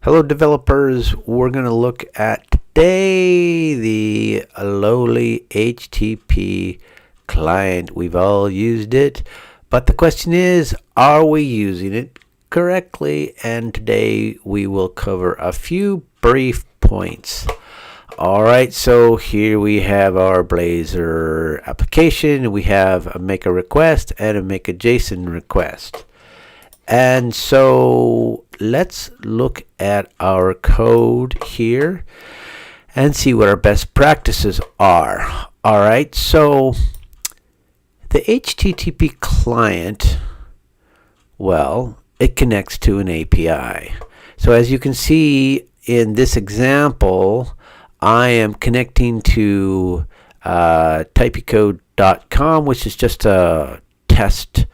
Hello developers, we're going to look at today the lowly HTTP client. We've all used it, but the question is, are we using it correctly? And today we will cover a few brief points. Alright, so here we have our Blazor application. We have a make a request and a make a JSON request. And so let's look at our code here and see what our best practices are. All right, so the HTTP client, well, it connects to an API. So as you can see in this example, I am connecting to HttpClient.com, which is just a test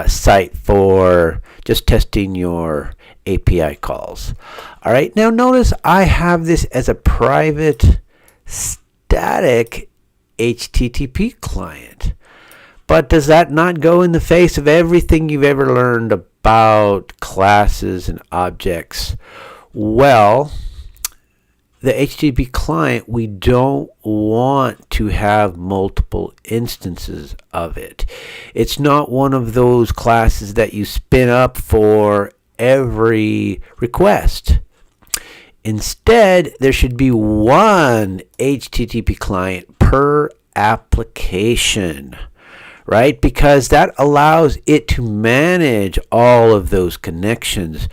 site for just testing your API calls. All right, now notice I have this as a private static HTTP client. But does that not go in the face of everything you've ever learned about classes and objects? Well, the HTTP client, we don't want to have multiple instances of it. It's not one of those classes that you spin up for every request. Instead, there should be one HTTP client per application, right? Because that allows it to manage all of those connections.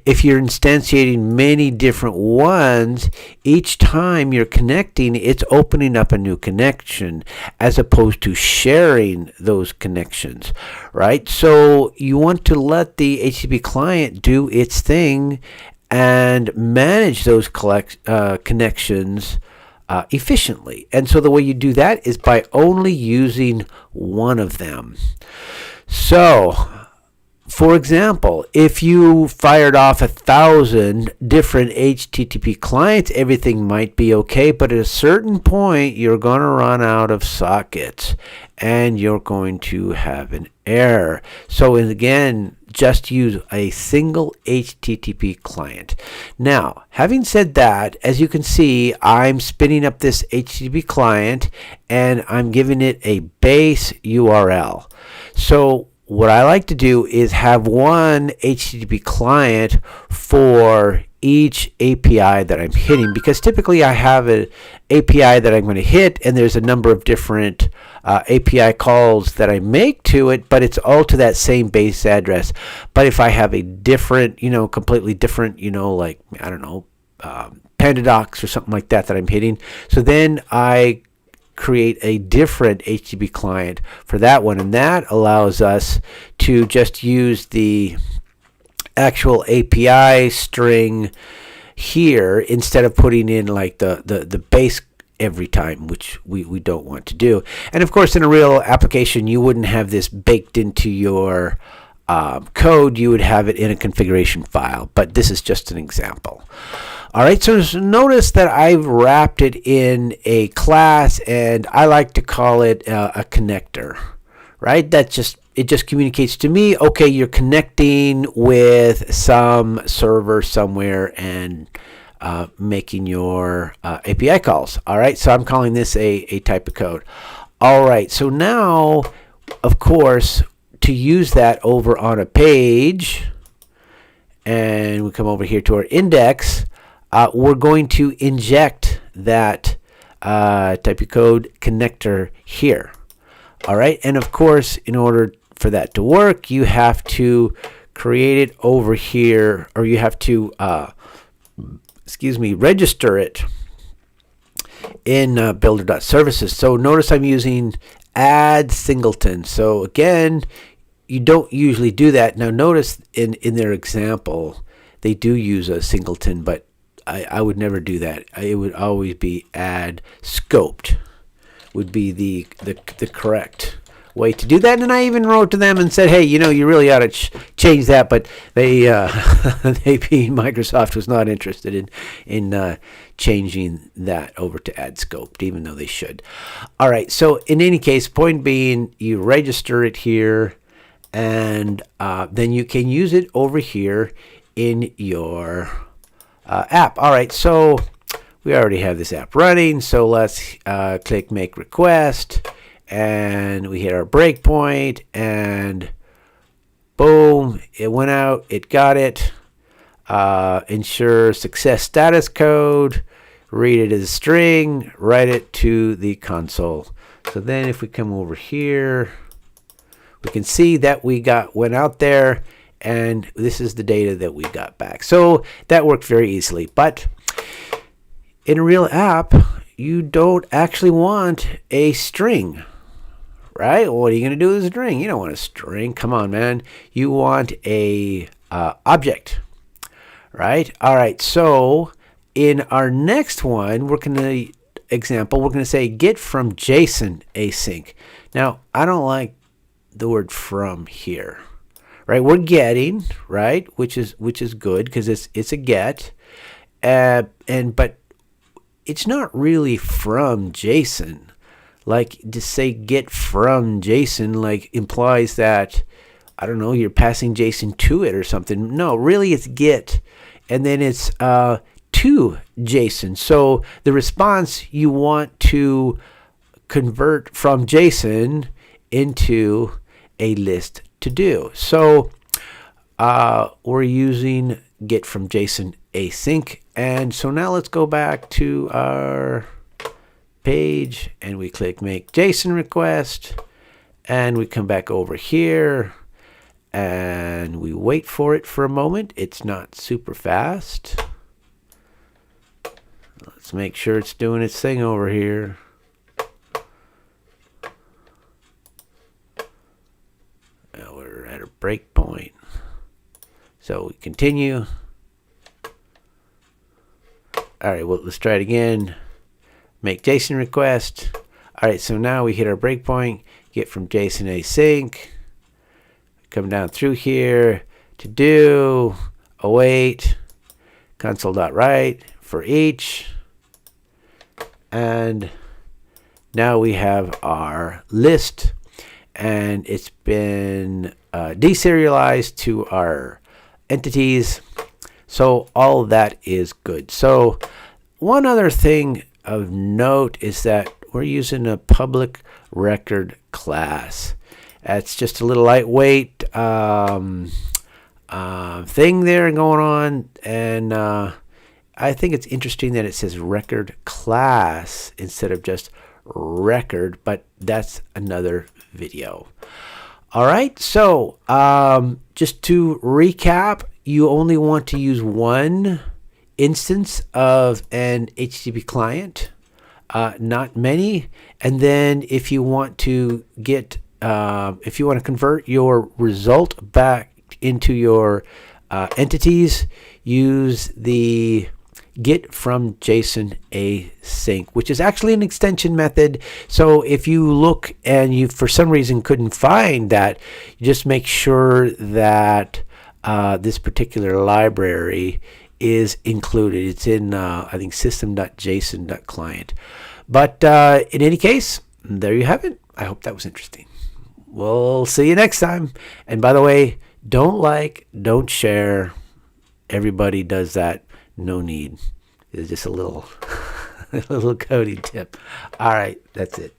If you're instantiating many different ones, each time you're connecting, it's opening up a new connection as opposed to sharing those connections, right? So you want to let the HTTP client do its thing and manage those connections efficiently. And so the way you do that is by only using one of them. So, for example, if you fired off 1,000 different HTTP clients, everything might be okay, but at a certain point, you're going to run out of sockets and you're going to have an error. So again, just use a single HTTP client. Now, having said that, as you can see, I'm spinning up this HTTP client and I'm giving it a base URL. So what I like to do is have one HTTP client for each API that I'm hitting, because typically I have an API that I'm going to hit and there's a number of different API calls that I make to it, but it's all to that same base address. But if I have a different, completely different, like, I don't know, Pandadocs or something like that I'm hitting, so then I create a different HTTP client for that one, and that allows us to just use the actual API string here instead of putting in like the base every time, which we don't want to do. And of course, in a real application, you wouldn't have this baked into your code. You would have it in a configuration file, but this is just an example. All right, so notice that I've wrapped it in a class, and I like to call it a connector, right? It just communicates to me, okay, you're connecting with some server somewhere and making your API calls. All right, so I'm calling this a type of code. All right, so now, of course, to use that over on a page, and we come over here to our index, we're going to inject that type of code connector here. All right, and of course, in order for that to work, you have to create it over here, or you have to, register it in builder.services. So notice I'm using add singleton. So again, you don't usually do that. Now notice in their example, they do use a singleton, but I would never do that. It would always be add scoped would be the correct way to do that. And I even wrote to them and said, hey, you really ought to change that. But they being Microsoft, was not interested in changing that over to add scoped, even though they should. All right, so in any case, point being, you register it here, and then you can use it over here in your app. All right, so we already have this app running, so let's click make request, and we hit our breakpoint, and boom, it went out, it got it. Ensure success status code, read it as a string, write it to the console. So then if we come over here, we can see that we went out there, and this is the data that we got back. So that worked very easily. But in a real app, you don't actually want a string, right? What are you going to do with a string? You don't want a string. Come on, man. You want a object, right? All right. So in our next one, we're going to say get from JSON async. Now, I don't like the word from here, right? We're getting, right, which is good because it's a get, but it's not really from JSON. Like, to say get from JSON like implies that, I don't know, you're passing JSON to it or something. No, really it's get, and then it's to JSON. So the response you want to convert from JSON into a list to do. So we're using get from JSON async. And so now let's go back to our page, and we click make JSON request, and we come back over here, and we wait for it for a moment. It's not super fast. Let's make sure it's doing its thing over here. Now we're at a breakpoint. So we continue. All right, well, let's try it again. Make JSON request. All right, so now we hit our breakpoint, get from JSON async. Come down through here to do, await, console.write for each. And now we have our list, and it's been deserialized to our entities. So all of that is good. So one other thing of note is that we're using a public record class. It's just a little lightweight thing there going on, and I think it's interesting that it says record class instead of just record, but that's another video. All right, so just to recap, you only want to use one instance of an HTTP client, not many. And then if you want to convert your result back into your entities, use the get from JSON async, which is actually an extension method. So if you look and you for some reason couldn't find that, you just make sure that this particular library is included. It's in I think system.json.client. But in any case, there you have it. I hope that was interesting. We'll see you next time. And by the way, don't share. Everybody does that. No need. It's just a little a little coding tip. All right, that's it.